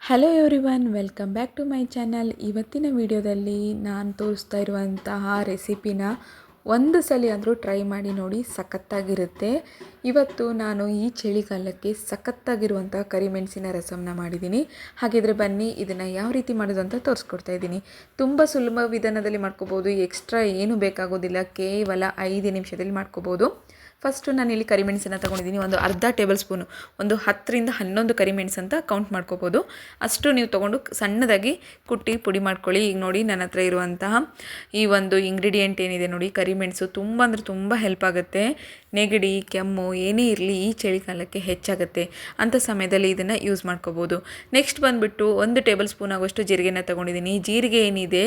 Hello everyone, welcome back to my channel. ಇವತ್ತಿನ ವಿಡಿಯೋದಲ್ಲಿ ನಾನು ತೋರಿಸ್ತಾ ಇರುವಂತಹ ರೆಸಿಪಿನ ಒಂದು ಸಲ ಆದರೂ ಟ್ರೈ ಮಾಡಿ ನೋಡಿ, ಸಖತ್ತಾಗಿರುತ್ತೆ. ಇವತ್ತು ನಾನು ಈ ಚಳಿಗಾಲಕ್ಕೆ ಸಖತ್ತಾಗಿರುವಂಥ ಕರಿಮೆಣಸಿನ ರಸಮ್ನ ಮಾಡಿದ್ದೀನಿ. ಹಾಗಿದ್ರೆ ಬನ್ನಿ ಇದನ್ನು ಯಾವ ರೀತಿ ಮಾಡೋದು ಅಂತ ತೋರಿಸ್ಕೊಡ್ತಾ ಇದ್ದೀನಿ. ತುಂಬ ಸುಲಭ ವಿಧಾನದಲ್ಲಿ ಮಾಡ್ಕೋಬೋದು, ಎಕ್ಸ್ಟ್ರಾ ಏನು ಬೇಕಾಗೋದಿಲ್ಲ, ಕೇವಲ 5 ನಿಮಿಷದಲ್ಲಿ ಮಾಡ್ಕೋಬೋದು. ಫಸ್ಟು ನಾನು ಇಲ್ಲಿ ಕರಿಮೆಣಸನ್ನು ತೊಗೊಂಡಿದ್ದೀನಿ. ಒಂದು ಅರ್ಧ ಟೇಬಲ್ ಸ್ಪೂನು, ಒಂದು 10ರಿಂದ 11 ಕರಿಮೆಣಸು ಅಂತ ಕೌಂಟ್ ಮಾಡ್ಕೋಬೋದು. ಅಷ್ಟು ನೀವು ತೊಗೊಂಡು ಸಣ್ಣದಾಗಿ ಕುಟ್ಟಿ ಪುಡಿ ಮಾಡ್ಕೊಳ್ಳಿ. ಈಗ ನೋಡಿ ನನ್ನ ಹತ್ರ ಇರುವಂತಹ ಈ ಒಂದು ಇಂಗ್ರೀಡಿಯೆಂಟ್ ಏನಿದೆ ನೋಡಿ, ಕರಿಮೆಣಸು ತುಂಬ ಅಂದರೆ ತುಂಬ ಹೆಲ್ಪ್ ಆಗುತ್ತೆ. ನೆಗಡಿ, ಕೆಮ್ಮು ಏನೇ ಇರಲಿ ಈ ಚಳಿಗಾಲಕ್ಕೆ ಹೆಚ್ಚಾಗುತ್ತೆ ಅಂಥ ಸಮಯದಲ್ಲಿ ಇದನ್ನು ಯೂಸ್ ಮಾಡ್ಕೋಬೋದು. ನೆಕ್ಸ್ಟ್ ಬಂದುಬಿಟ್ಟು 1 ಟೇಬಲ್ ಸ್ಪೂನ್ ಆಗೋಷ್ಟು ಜೀರಿಗೆನ ತೊಗೊಂಡಿದ್ದೀನಿ. ಜೀರಿಗೆ ಏನಿದೆ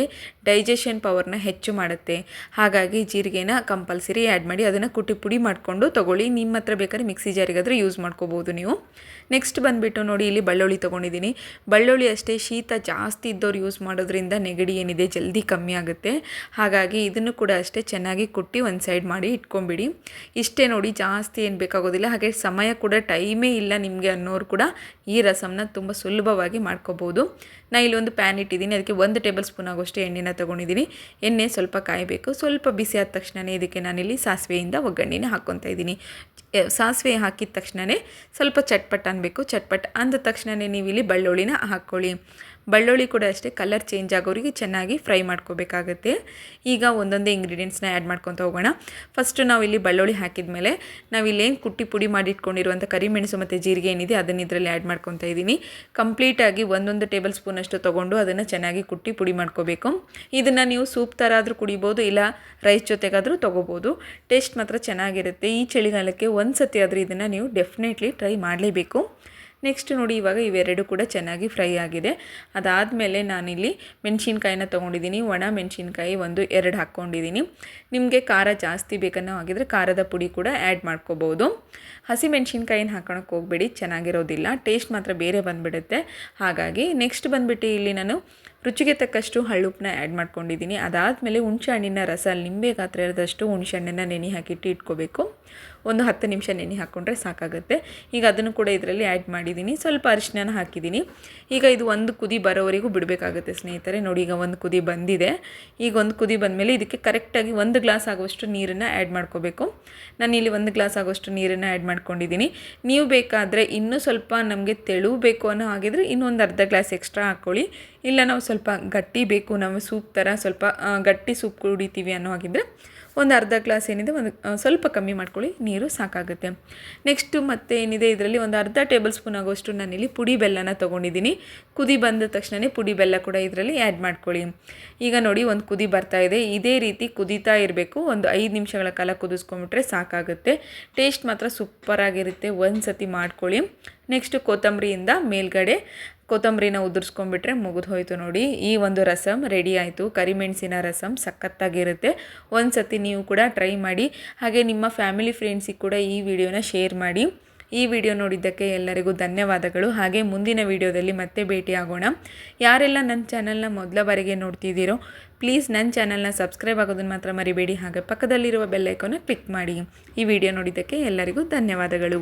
ಡೈಜೆಷನ್ ಪವರ್ನ ಹೆಚ್ಚು ಮಾಡುತ್ತೆ. ಹಾಗಾಗಿ ಜೀರಿಗೆನ ಕಂಪಲ್ಸರಿ ಆ್ಯಡ್ ಮಾಡಿ ಅದನ್ನು ಕುಟ್ಟಿ ಪುಡಿ ಮಾಡಿಕೊಂಡು ತೊಗೊಳ್ಳಿ. ನಿಮ್ಮ ಹತ್ರ ಬೇಕಾದ್ರೆ ಮಿಕ್ಸಿ ಜಾರಿಗಾದರೂ ಯೂಸ್ ಮಾಡ್ಕೋಬೋದು ನೀವು. ನೆಕ್ಸ್ಟ್ ಬಂದುಬಿಟ್ಟು ನೋಡಿ, ಇಲ್ಲಿ ಬೆಳ್ಳುಳ್ಳಿ ತೊಗೊಂಡಿದ್ದೀನಿ. ಬೆಳ್ಳುಳ್ಳಿ ಅಷ್ಟೇ ಶೀತ ಜಾಸ್ತಿ ಇದ್ದವ್ರು ಯೂಸ್ ಮಾಡೋದ್ರಿಂದ ನೆಗಡಿ ಏನಿದೆ ಜಲ್ದಿ ಕಮ್ಮಿ ಆಗುತ್ತೆ. ಹಾಗಾಗಿ ಇದನ್ನು ಕೂಡ ಅಷ್ಟೇ ಚೆನ್ನಾಗಿ ಕುಟ್ಟಿ ಒಂದು ಸೈಡ್ ಮಾಡಿ ಇಟ್ಕೊಂಬಿಡಿ. ಇಷ್ಟೇ ನೋಡಿ, ಜಾಸ್ತಿ ಏನು ಬೇಕಾಗೋದಿಲ್ಲ. ಹಾಗೆ ಸಮಯ ಕೂಡ ಟೈಮೇ ಇಲ್ಲ ನಿಮಗೆ ಅನ್ನೋರು ಕೂಡ ಈ ರಸಮ್ನ ತುಂಬ ಸುಲಭವಾಗಿ ಮಾಡ್ಕೋಬೋದು. ನಾನು ಇಲ್ಲಿ ಒಂದು ಪ್ಯಾನ್ ಇಟ್ಟಿದ್ದೀನಿ. ಅದಕ್ಕೆ 1 ಟೇಬಲ್ ಸ್ಪೂನ್ ಆಗೋಷ್ಟು ಎಣ್ಣೆನ ತೊಗೊಂಡಿದ್ದೀನಿ. ಎಣ್ಣೆ ಸ್ವಲ್ಪ ಕಾಯಬೇಕು. ಸ್ವಲ್ಪ ಬಿಸಿ ಆದ ತಕ್ಷಣವೇ ಇದಕ್ಕೆ ನಾನಿಲ್ಲಿ ಸಾಸಿವೆಯಿಂದ ಒಗ್ಗರಣೆನ ಹಾಕ್ಕೊತಾ ಇದ್ದೀನಿ. ಸಾಸಿವೆ ಹಾಕಿದ ತಕ್ಷಣವೇ ಸ್ವಲ್ಪ ಚಟ್ಪಟ್ ಅನ್ನಬೇಕು. ಚಟ್ಪಟ್ ಅಂದ ತಕ್ಷಣವೇ ನೀವು ಇಲ್ಲಿ ಬೆಳ್ಳುಳ್ಳಿನ ಹಾಕ್ಕೊಳ್ಳಿ. ಬೆಳ್ಳುಳ್ಳಿ ಕೂಡ ಅಷ್ಟೇ ಕಲರ್ ಚೇಂಜ್ ಆಗೋರಿಗೆ ಚೆನ್ನಾಗಿ ಫ್ರೈ ಮಾಡ್ಕೋಬೇಕಾಗತ್ತೆ. ಈಗ ಒಂದೊಂದೇ ಇಂಗ್ರೀಡಿಯೆಂಟ್ಸ್ನ ಆ್ಯಡ್ ಮಾಡ್ಕೊತ ಹೋಗೋಣ. ಫಸ್ಟು ನಾವಿಲ್ಲಿ ಬೆಳ್ಳುಳ್ಳಿ ಹಾಕಿದ ಮೇಲೆ ನಾವಿಲ್ಲೇನು ಕುಟ್ಟಿ ಪುಡಿ ಮಾಡಿ ಇಟ್ಕೊಂಡಿರುವಂಥ ಕರಿಮೆಣಸು ಮತ್ತು ಜೀರಿಗೆ ಏನಿದೆ ಅದನ್ನು ಇದರಲ್ಲಿ ಆ್ಯಡ್ ಮಾಡ್ಕೊತಾ ಇದ್ದೀನಿ. ಕಂಪ್ಲೀಟಾಗಿ 1 ಟೇಬಲ್ ಸ್ಪೂನಷ್ಟು ತೊಗೊಂಡು ಅದನ್ನು ಚೆನ್ನಾಗಿ ಕುಟ್ಟಿ ಪುಡಿ ಮಾಡ್ಕೋಬೇಕು. ಇದನ್ನು ನೀವು ಸೂಪ್ ಥರ ಆದರೂ ಕುಡಿಬೋದು, ಇಲ್ಲ ರೈಸ್ ಜೊತೆಗಾದರೂ ತೊಗೋಬೋದು. ಟೇಸ್ಟ್ ಮಾತ್ರ ಚೆನ್ನಾಗಿರುತ್ತೆ. ಈ ಚಳಿಗಾಲಕ್ಕೆ ಒಂದು ಸತಿ ಆದರೂ ಇದನ್ನು ನೀವು ಡೆಫಿನೆಟ್ಲಿ ಟ್ರೈ ಮಾಡಲೇಬೇಕು. ನೆಕ್ಸ್ಟ್ ನೋಡಿ, ಇವಾಗ ಇವೆರಡು ಕೂಡ ಚೆನ್ನಾಗಿ ಫ್ರೈ ಆಗಿದೆ. ಅದಾದಮೇಲೆ ನಾನಿಲ್ಲಿ ಮೆಣಸಿನ್ಕಾಯಿನ ತೊಗೊಂಡಿದ್ದೀನಿ. ಒಣ ಮೆಣಸಿನ್ಕಾಯಿ 1-2 ಹಾಕ್ಕೊಂಡಿದ್ದೀನಿ. ನಿಮಗೆ ಖಾರ ಜಾಸ್ತಿ ಬೇಕನ್ನೋ ಆಗಿದ್ರೆ ಖಾರದ ಪುಡಿ ಕೂಡ ಆ್ಯಡ್ ಮಾಡ್ಕೋಬೋದು. ಹಸಿ ಮೆಣಸಿನ್ಕಾಯಿನ ಹಾಕೋಳಕ್ಕೆ ಹೋಗಬೇಡಿ, ಚೆನ್ನಾಗಿರೋದಿಲ್ಲ. ಟೇಸ್ಟ್ ಮಾತ್ರ ಬೇರೆ ಬಂದುಬಿಡುತ್ತೆ. ಹಾಗಾಗಿ ನೆಕ್ಸ್ಟ್ ಬಂದುಬಿಟ್ಟು ಇಲ್ಲಿ ನಾನು ರುಚಿಗೆ ತಕ್ಕಷ್ಟು ಹಳ್ಳುಪ್ಪನ್ನ ಆ್ಯಡ್ ಮಾಡ್ಕೊಂಡಿದ್ದೀನಿ. ಅದಾದಮೇಲೆ ಹುಣಸೆ ಹಣ್ಣಿನ ರಸ, ನಿಂಬೆ ಗಾತ್ರ ಇರೋದಷ್ಟು ಹುಣಸೆ ಹಣ್ಣನ್ನು ನೆನೆ ಹಾಕಿಟ್ಟು ಇಟ್ಕೋಬೇಕು. ಒಂದು 10 ನಿಮಿಷ ನೆನೆ ಹಾಕ್ಕೊಂಡ್ರೆ ಸಾಕಾಗುತ್ತೆ. ಈಗ ಅದನ್ನು ಕೂಡ ಇದರಲ್ಲಿ ಆ್ಯಡ್ ಮಾಡಿದ್ದೀನಿ. ಸ್ವಲ್ಪ ಅರಿಶಿನ ಹಾಕಿದ್ದೀನಿ. ಈಗ ಇದು ಒಂದು ಕುದಿ ಬರೋವರೆಗೂ ಬಿಡಬೇಕಾಗುತ್ತೆ ಸ್ನೇಹಿತರೆ. ನೋಡಿ, ಈಗ ಒಂದು ಕುದಿ ಬಂದಿದೆ. ಈಗ ಒಂದು ಕುದಿ ಬಂದಮೇಲೆ ಇದಕ್ಕೆ ಕರೆಕ್ಟಾಗಿ 1 ಗ್ಲಾಸ್ ಆಗುವಷ್ಟು ನೀರನ್ನು ಆ್ಯಡ್ ಮಾಡ್ಕೋಬೇಕು. ನಾನಿಲ್ಲಿ 1 ಗ್ಲಾಸ್ ಆಗುವಷ್ಟು ನೀರನ್ನು ಆ್ಯಡ್ ಮಾಡ್ಕೊಂಡಿದ್ದೀನಿ. ನೀವು ಬೇಕಾದರೆ ಇನ್ನೂ ಸ್ವಲ್ಪ ನಮಗೆ ತೆಳು ಬೇಕು ಅನ್ನೋ ಹಾಗಿದ್ರೆ ಇನ್ನೊಂದು ಅರ್ಧ ಗ್ಲಾಸ್ ಎಕ್ಸ್ಟ್ರಾ ಹಾಕ್ಕೊಳ್ಳಿ. ಇಲ್ಲ ನಾವು ಸ್ವಲ್ಪ ಗಟ್ಟಿ ಬೇಕು, ನಾವು ಸೂಪ್ ಥರ ಸ್ವಲ್ಪ ಗಟ್ಟಿ ಸೂಪ್ ಕುಡಿತೀವಿ ಅನ್ನೋ ಹಾಗಿದ್ರೆ ಒಂದು ಅರ್ಧ ಗ್ಲಾಸ್ ಏನಿದೆ ಸ್ವಲ್ಪ ಕಮ್ಮಿ ಮಾಡ್ಕೊಳ್ಳಿ, ನೀರು ಸಾಕಾಗುತ್ತೆ. ನೆಕ್ಸ್ಟು ಮತ್ತೆ ಏನಿದೆ ಇದರಲ್ಲಿ ಒಂದು ಅರ್ಧ ಟೇಬಲ್ ಸ್ಪೂನ್ ಆಗೋಷ್ಟು ನಾನಿಲ್ಲಿ ಪುಡಿ ಬೆಲ್ಲನ ತೊಗೊಂಡಿದ್ದೀನಿ. ಕುದಿ ಬಂದ ತಕ್ಷಣವೇ ಪುಡಿ ಬೆಲ್ಲ ಕೂಡ ಇದರಲ್ಲಿ ಆ್ಯಡ್ ಮಾಡ್ಕೊಳ್ಳಿ. ಈಗ ನೋಡಿ, ಒಂದು ಕುದಿ ಬರ್ತಾ ಇದೆ. ಇದೇ ರೀತಿ ಕುದೀತಾ ಇರಬೇಕು. ಒಂದು 5 ನಿಮಿಷಗಳ ಕಾಲ ಕುದಿಸ್ಕೊಂಬಿಟ್ರೆ ಸಾಕಾಗುತ್ತೆ. ಟೇಸ್ಟ್ ಮಾತ್ರ ಸೂಪರಾಗಿರುತ್ತೆ. ಒಂದು ಸತಿ ಮಾಡ್ಕೊಳ್ಳಿ. ನೆಕ್ಸ್ಟು ಕೊತ್ತಂಬರಿಯಿಂದ ಮೇಲ್ಗಡೆ ಕೊತ್ತಂಬರಿನ ಉದುರಿಸ್ಕೊಂಡ್ಬಿಟ್ರೆ ಮುಗಿದು ಹೋಯಿತು. ನೋಡಿ, ಈ ಒಂದು ರಸಮ್ ರೆಡಿ ಆಯಿತು. ಕರಿಮೆಣಸಿನ ರಸಮ್ ಸಖತ್ತಾಗಿರುತ್ತೆ. ಒಂದು ಸತಿ ನೀವು ಕೂಡ ಟ್ರೈ ಮಾಡಿ. ಹಾಗೆ ನಿಮ್ಮ ಫ್ಯಾಮಿಲಿ ಫ್ರೆಂಡ್ಸಿಗೆ ಕೂಡ ಈ ವಿಡಿಯೋನ ಶೇರ್ ಮಾಡಿ. ಈ ವಿಡಿಯೋ ನೋಡಿದ್ದಕ್ಕೆ ಎಲ್ಲರಿಗೂ ಧನ್ಯವಾದಗಳು. ಹಾಗೆ ಮುಂದಿನ ವಿಡಿಯೋದಲ್ಲಿ ಮತ್ತೆ ಭೇಟಿ ಆಗೋಣ. ಯಾರೆಲ್ಲ ನನ್ನ ಚಾನಲ್ನ ಮೊದಲ ಬಾರಿಗೆ ನೋಡ್ತಿದ್ದೀರೋ ಪ್ಲೀಸ್ ನನ್ನ ಚಾನಲ್ನ ಸಬ್ಸ್ಕ್ರೈಬ್ ಆಗೋದನ್ನು ಮಾತ್ರ ಮರಿಬೇಡಿ. ಹಾಗೆ ಪಕ್ಕದಲ್ಲಿರುವ ಬೆಲ್ ಐಕಾನ್ನ ಕ್ಲಿಕ್ ಮಾಡಿ. ಈ ವಿಡಿಯೋ ನೋಡಿದ್ದಕ್ಕೆ ಎಲ್ಲರಿಗೂ ಧನ್ಯವಾದಗಳು.